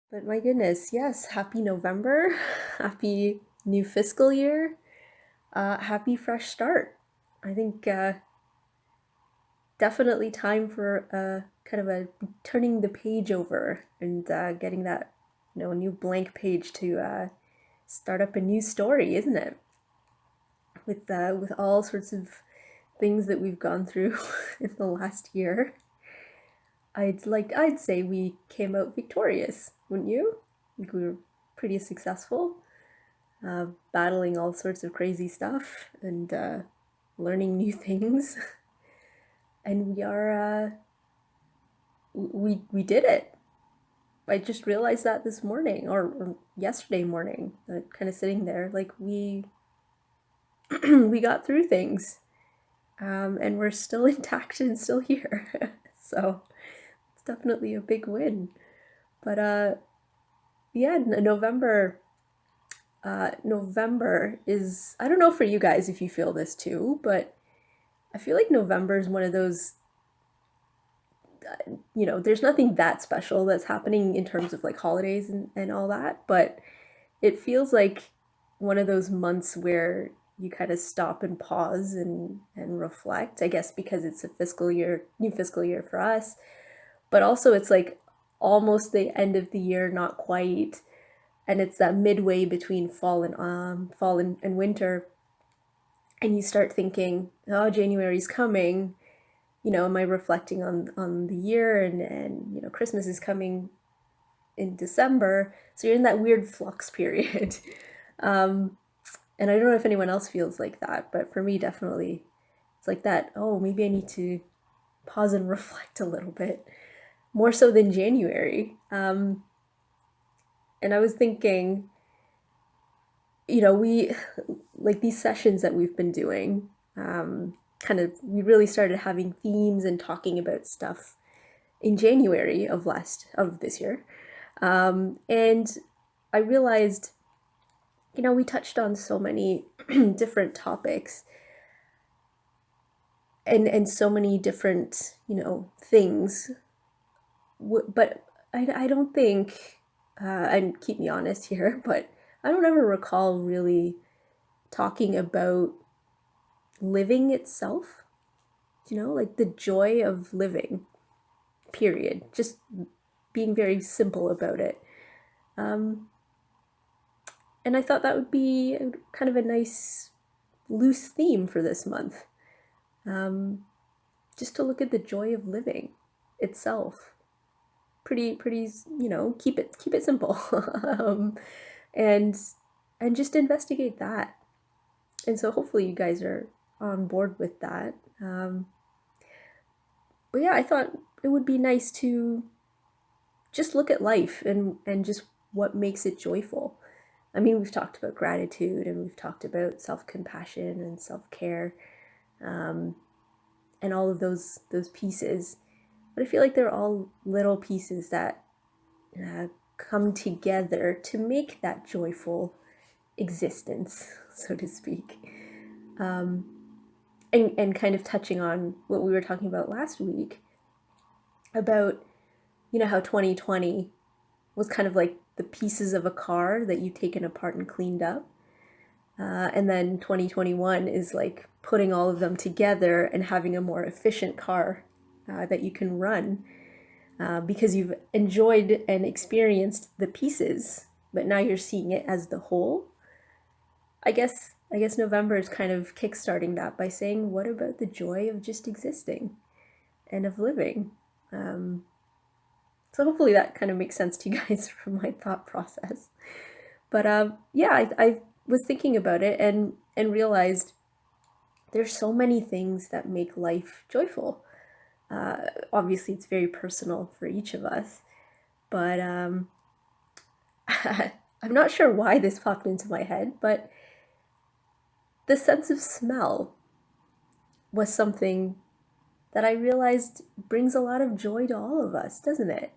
But my goodness, yes, happy November, happy new fiscal year, happy fresh start. I think definitely time for kind of a turning the page over and getting that new blank page to start up a new story, isn't it? With all sorts of things that we've gone through in the last year, I'd say we came out victorious, wouldn't you? I think we were pretty successful, battling all sorts of crazy stuff and learning new things. And we did it. I just realized that this morning or yesterday morning, kind of sitting there, like we got through things, and we're still intact and still here. So it's definitely a big win. But yeah, November is, I don't know for you guys if you feel this too, but I feel like November is one of those, there's nothing that special that's happening in terms of like holidays and all that, but it feels like one of those months where you kind of stop and pause and reflect, I guess because it's a fiscal year, new fiscal year for us, but also it's like almost the end of the year, not quite, and it's that midway between fall and winter, and you start thinking, oh, January's coming. Am I reflecting on the year, and Christmas is coming in December, so you're in that weird flux period. um, and I don't know if anyone else feels like that, but for me, definitely, it's like that. Oh, maybe I need to pause and reflect a little bit more so than January. And I was thinking, we like these sessions that we've been doing. Kind of, we really started having themes and talking about stuff in January of this year. And I realized, we touched on so many different topics and so many different, things. But I don't think, and keep me honest here, but I don't ever recall really talking about living itself, like the joy of living, period. Just being very simple about it. Um, and I thought that would be kind of a nice loose theme for this month. Um, just to look at the joy of living itself. Pretty, keep it simple. And and just investigate that. And so hopefully you guys are on board with that. But yeah, I thought it would be nice to just look at life and just what makes it joyful. I mean, we've talked about gratitude and we've talked about self-compassion and self-care, um, and all of those pieces. But I feel like they're all little pieces that come together to make that joyful existence, so to speak. Um, and kind of touching on what we were talking about last week about, how 2020 was kind of like the pieces of a car that you've taken apart and cleaned up. And then 2021 is like putting all of them together and having a more efficient car that you can run, because you've enjoyed and experienced the pieces, but now you're seeing it as the whole. I guess November is kind of kickstarting that by saying, what about the joy of just existing and of living? Um, so hopefully that kind of makes sense to you guys from my thought process. But yeah, I was thinking about it and realized there's so many things that make life joyful. Obviously, it's very personal for each of us, but I'm not sure why this popped into my head, but the sense of smell was something that I realized brings a lot of joy to all of us, doesn't it?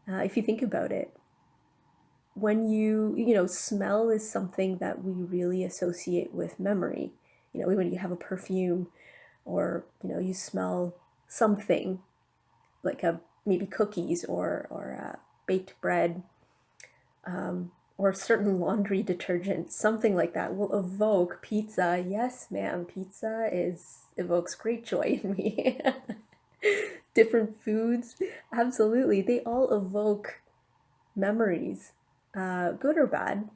If you think about it, when smell is something that we really associate with memory. When you have a perfume, or you smell something like a maybe cookies or baked bread, or certain laundry detergent, something like that, will evoke pizza. Yes, ma'am, pizza is evokes great joy in me. Different foods, absolutely, they all evoke memories, good or bad,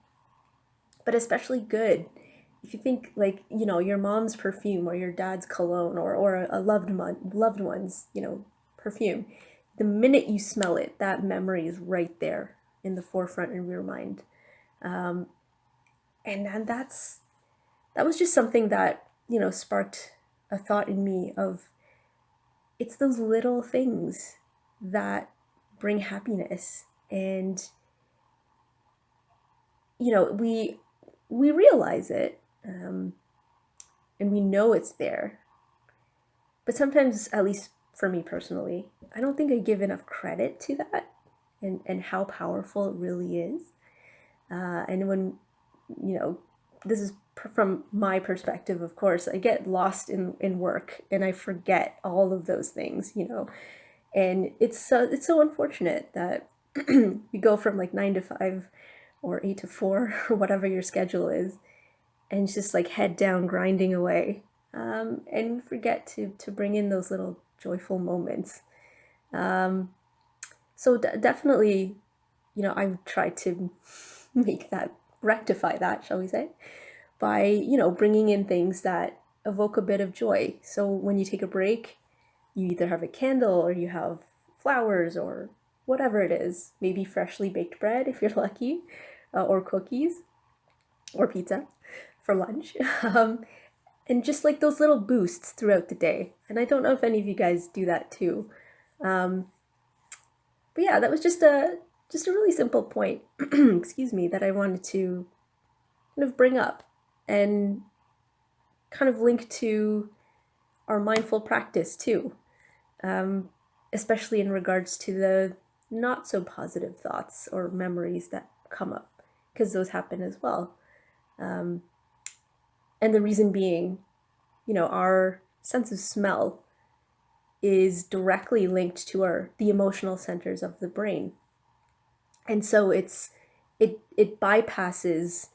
but especially good. If you think like, your mom's perfume or your dad's cologne or a loved one's, perfume, the minute you smell it, that memory is right there in the forefront of your mind. Um, and then that was just something that, sparked a thought in me of, it's those little things that bring happiness. And we realize it, and we know it's there, but sometimes, at least for me personally, I don't think I give enough credit to that, and how powerful it really is. And when, you know this is from my perspective, of course, I get lost in work and I forget all of those things, and it's so unfortunate that we go from like 9 to 5 or 8 to 4 or whatever your schedule is, and it's just like head down grinding away, and forget to bring in those little joyful moments. um, so definitely, I've tried to make that, rectify that, shall we say, by bringing in things that evoke a bit of joy. So when you take a break, you either have a candle or you have flowers or whatever it is, maybe freshly baked bread if you're lucky, or cookies or pizza for lunch. And just like those little boosts throughout the day. And I don't know if any of you guys do that too. Um, but yeah, that was just a really simple point, excuse me, that I wanted to kind of bring up and kind of link to our mindful practice too, um, especially in regards to the not so positive thoughts or memories that come up, because those happen as well. Um, and the reason being, our sense of smell is directly linked to the emotional centers of the brain. And so it bypasses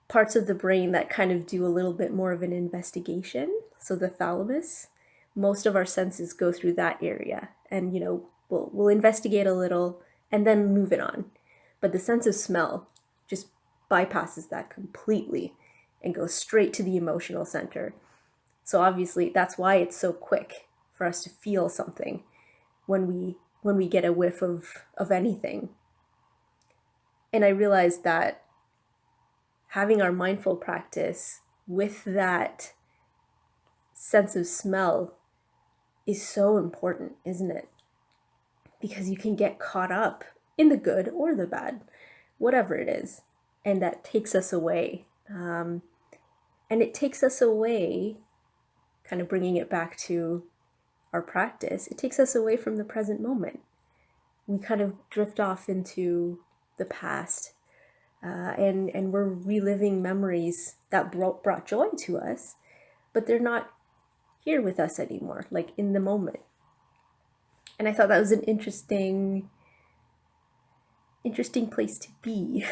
parts of the brain that kind of do a little bit more of an investigation. So the thalamus, most of our senses go through that area, and we'll investigate a little and then move it on. But the sense of smell just bypasses that completely and goes straight to the emotional center. So obviously that's why it's so quick for us to feel something when we get a whiff of anything. And I realized that having our mindful practice with that sense of smell is so important, isn't it? Because you can get caught up in the good or the bad, whatever it is, and that takes us away. And it takes us away, kind of bringing it back to our practice, it takes us away from the present moment. We kind of drift off into the past, and we're reliving memories that brought joy to us, but they're not here with us anymore, like in the moment. And I thought that was an interesting place to be,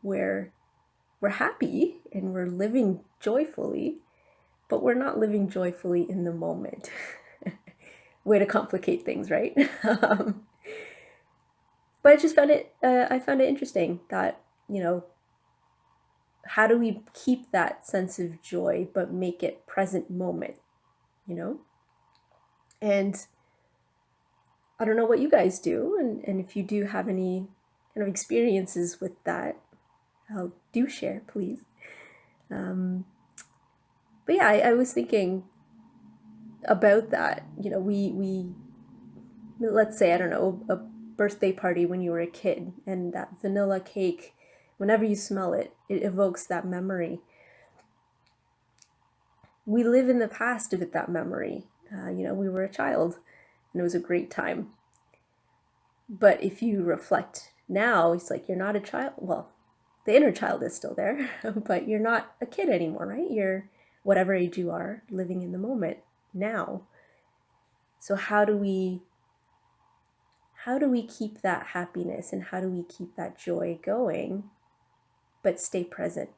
where we're happy and we're living joyfully, but we're not living joyfully in the moment. Way to complicate things, right? But I found it interesting that, how do we keep that sense of joy but make it present moment, you know? And I don't know what you guys do, and if you do have any kind of experiences with that, do share, please. But yeah, I was thinking about that. We let's say, I don't know, a birthday party when you were a kid, and that vanilla cake, whenever you smell it, it evokes that memory. We live in the past with that memory. We were a child and it was a great time. But if you reflect now, it's like you're not a child. Well, the inner child is still there, but you're not a kid anymore, right? You're whatever age you are, living in the moment now. So how do we how do we keep that happiness and how do we keep that joy going, but stay present?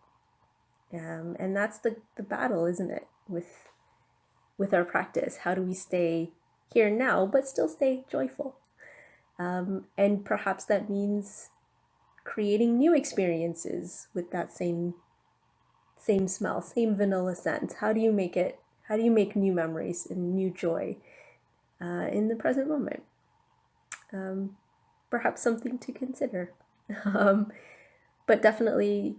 And that's the battle, isn't it, with our practice? How do we stay here now, but still stay joyful? And perhaps that means creating new experiences with that same smell, same vanilla scent. How do you make it? How do you make new memories and new joy in the present moment? Perhaps something to consider. But definitely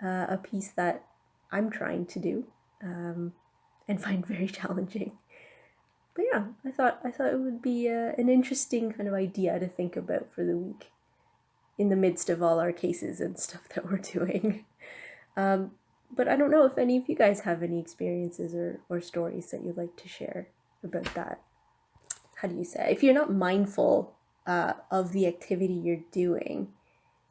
a piece that I'm trying to do and find very challenging. But yeah, I thought it would be an interesting kind of idea to think about for the week in the midst of all our cases and stuff that we're doing. But I don't know if any of you guys have any experiences or stories that you'd like to share about that. How do you say? If you're not mindful of the activity you're doing,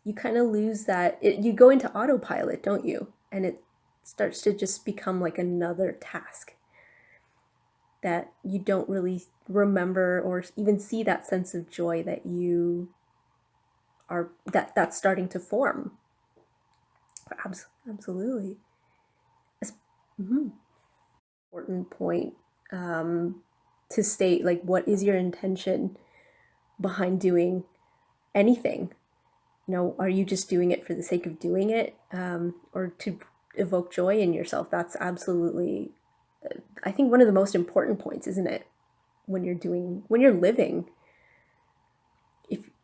you kind of lose that. You go into autopilot, don't you? And it starts to just become like another task that you don't really remember or even see that sense of joy that you are that's starting to form. Absolutely. Mm-hmm. Important point to state, like, what is your intention behind doing anything? You know, are you just doing it for the sake of doing it, or to evoke joy in yourself? That's absolutely, I think, one of the most important points, isn't it? When you're living,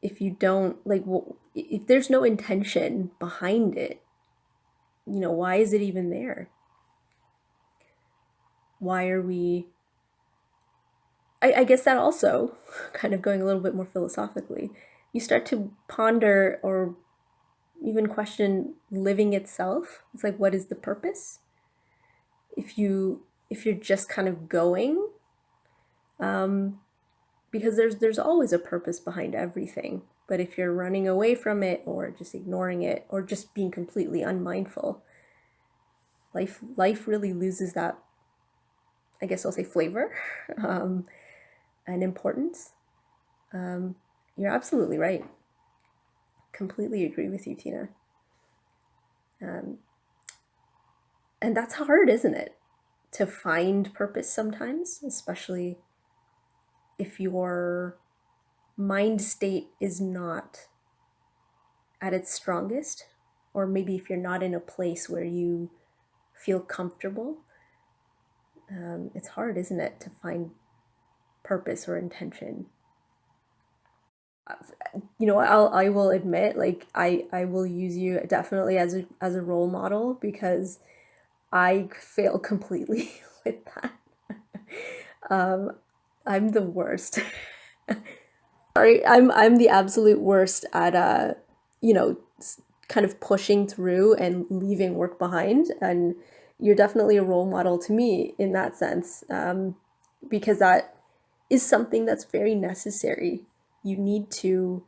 if you don't, like, well, if there's no intention behind it, you know, why is it even there? Why are we? I guess that also, kind of going a little bit more philosophically, you start to ponder or even question living itself. It's like, what is the purpose? If you're just kind of going, um, because there's always a purpose behind everything. But if you're running away from it or just ignoring it or just being completely unmindful, life really loses that, I guess I'll say, flavor and importance. You're absolutely right. Completely agree with you, Tina. And that's hard, isn't it? To find purpose sometimes, especially if your mind state is not at its strongest, or maybe if you're not in a place where you feel comfortable. It's hard, isn't it, to find purpose or intention? You know, I will admit, like, I will use you definitely as a role model because I fail completely with that. Um, I'm the worst. Sorry, I'm the absolute worst at you know, kind of pushing through and leaving work behind. And you're definitely a role model to me in that sense, because that is something that's very necessary. You need to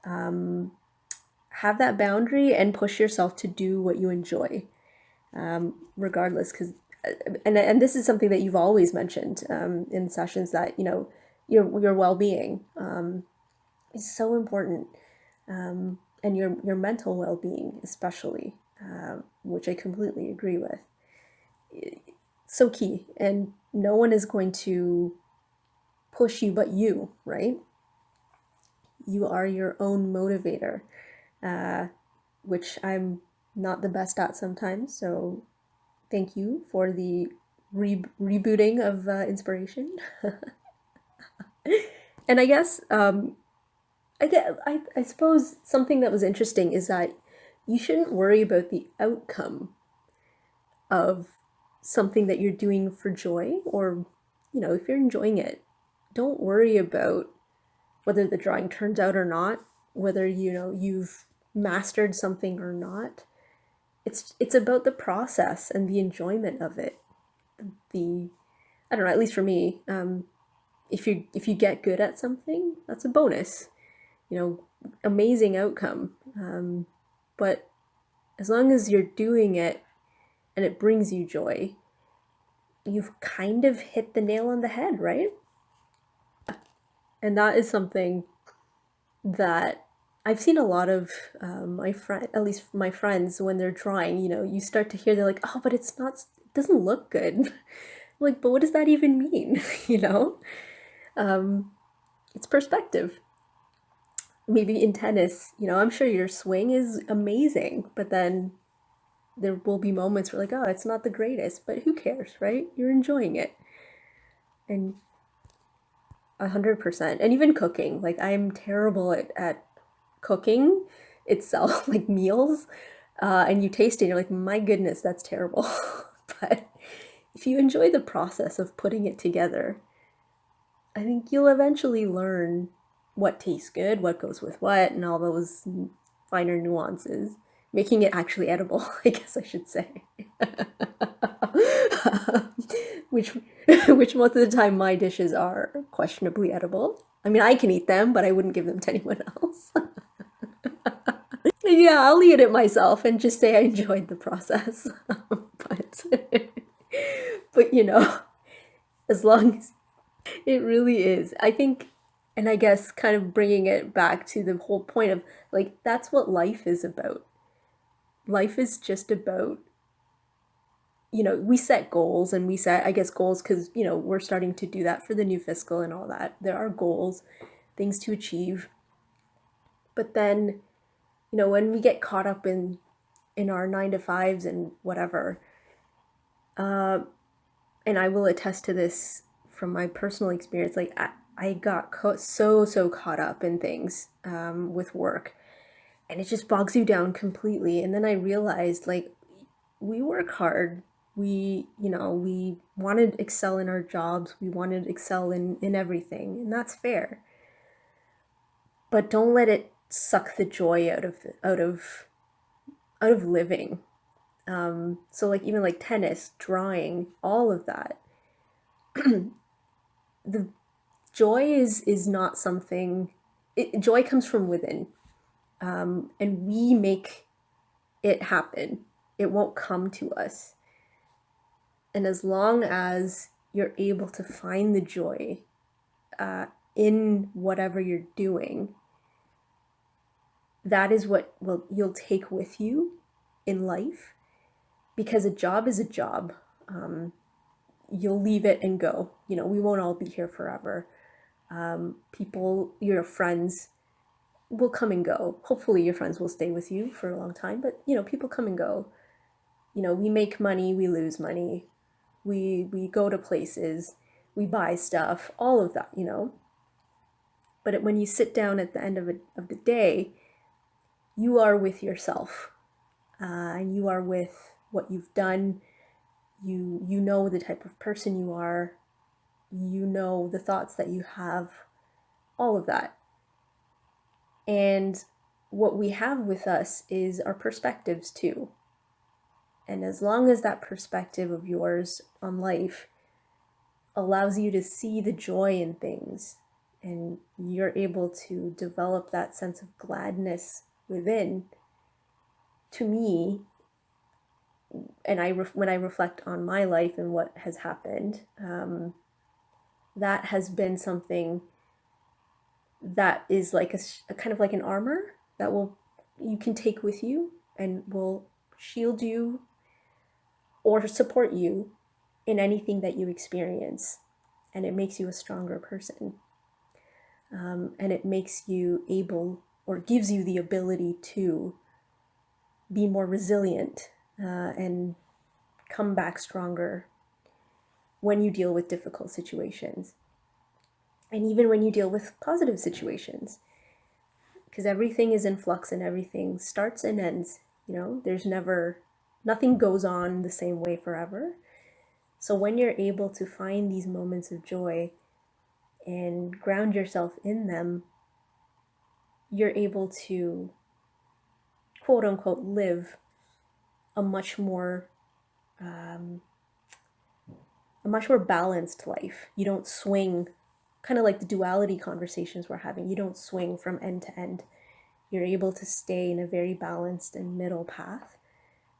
have that boundary and push yourself to do what you enjoy, regardless. Because and this is something that you've always mentioned in sessions, that, you know, your well-being is so important, and your mental well-being especially, which I completely agree with. So key, and no one is going to push you but you, right? You are your own motivator, which I'm not the best at sometimes. So thank you for the rebooting of inspiration. And I guess I suppose something that was interesting is that you shouldn't worry about the outcome of something that you're doing for joy, or, you know, if you're enjoying it, don't worry about whether the drawing turns out or not, whether, you know, you've mastered something or not. It's about the process and the enjoyment of it. The I don't know, at least for me, if you get good at something, that's a bonus. You know, amazing outcome. But as long as you're doing it and it brings you joy, you've kind of hit the nail on the head, right? And that is something that I've seen a lot of at least my friends, when they're drawing, you start to hear they're like, oh, but it's not, it doesn't look good. Like, but what does that even mean? you know? Um, it's perspective. Maybe in tennis, I'm sure your swing is amazing, but then there will be moments where like, oh, it's not the greatest, but who cares, right? You're enjoying it. And 100%. And even cooking, like I'm terrible at cooking itself, like meals. And you taste it, and you're like, my goodness, that's terrible. But if you enjoy the process of putting it together, I think you'll eventually learn what tastes good, what goes with what, and all those finer nuances, making it actually edible, I guess I should say. which which most of the time my dishes are questionably edible. I mean, I can eat them, but I wouldn't give them to anyone else. Yeah, I'll eat it myself and just say I enjoyed the process. but but as long as it really is. I think, and I guess kind of bringing it back to the whole point of like, that's what life is about. Life is just about, we set goals, and we set, I guess, goals because, we're starting to do that for the new fiscal and all that. There are goals, things to achieve. But then, when we get caught up in our 9 to 5s and whatever, uh, and I will attest to this from my personal experience, like I got so caught up in things with work, and it just bogs you down completely. And then I realized, like, we work hard. We want to excel in our jobs. We want to excel in everything, and that's fair. But don't let it suck the joy out of living. So like even like tennis, drawing, all of that. The joy is not something. Joy comes from within, and we make it happen. It won't come to us. And as long as you're able to find the joy in whatever you're doing, that is what you'll take with you in life. Because a job is a job. You'll leave it and go. We won't all be here forever. People, your friends, will come and go. Hopefully, your friends will stay with you for a long time. But people come and go. We make money, we lose money. We go to places, we buy stuff, all of that. But when you sit down at the end of the day, you are with yourself, and you are with what you've done. You know the type of person you are. You know the thoughts that you have, all of that. And what we have with us is our perspectives too. And as long as that perspective of yours on life allows you to see the joy in things, and you're able to develop that sense of gladness within, to me, and when I reflect on my life and what has happened, that has been something that is like a kind of like an armor that you can take with you and will shield you or support you in anything that you experience. And it makes you a stronger person. And it makes you able, or gives you the ability to be more resilient and come back stronger when you deal with difficult situations. And even when you deal with positive situations, because everything is in flux and everything starts and ends. There's nothing goes on the same way forever. So when you're able to find these moments of joy and ground yourself in them, you're able to, quote unquote, live a much more balanced life. You don't swing, kind of like the duality conversations we're having. You don't swing from end to end. You're able to stay in a very balanced and middle path.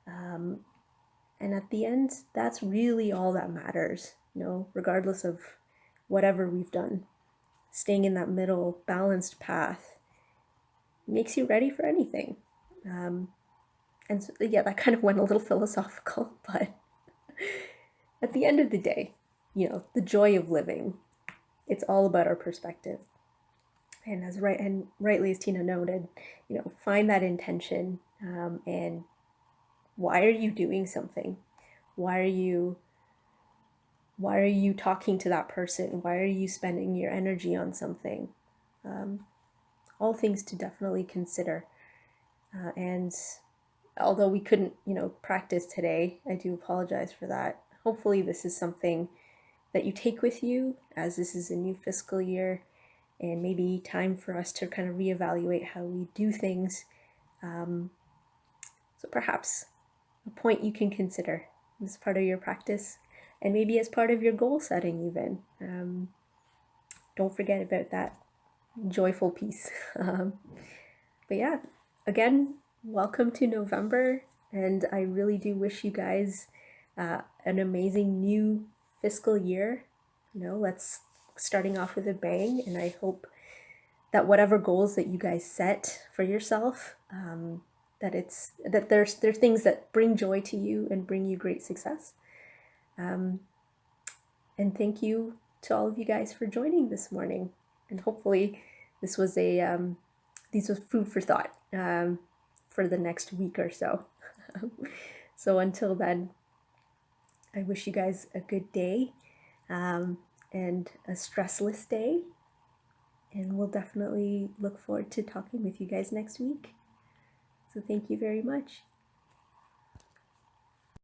And at the end, that's really all that matters, regardless of whatever we've done. Staying in that middle balanced path makes you ready for anything. And so, yeah, that kind of went a little philosophical, but at the end of the day, the joy of living, it's all about our perspective. And rightly as Tina noted, find that intention, and why are you doing something? Why are you talking to that person? Why are you spending your energy on something? All things to definitely consider. And although we couldn't, practice today, I do apologize for that. Hopefully this is something that you take with you, as this is a new fiscal year and maybe time for us to kind of reevaluate how we do things. So perhaps a point you can consider as part of your practice, and maybe as part of your goal setting even. Don't forget about that joyful piece. But yeah, again, welcome to November, and I really do wish you guys an amazing new fiscal year. Let's starting off with a bang, and I hope that whatever goals that you guys set for yourself, that there's things that bring joy to you and bring you great success. And thank you to all of you guys for joining this morning. And hopefully this was food for thought for the next week or so. So until then, I wish you guys a good day, and a stressless day. And we'll definitely look forward to talking with you guys next week. So thank you very much.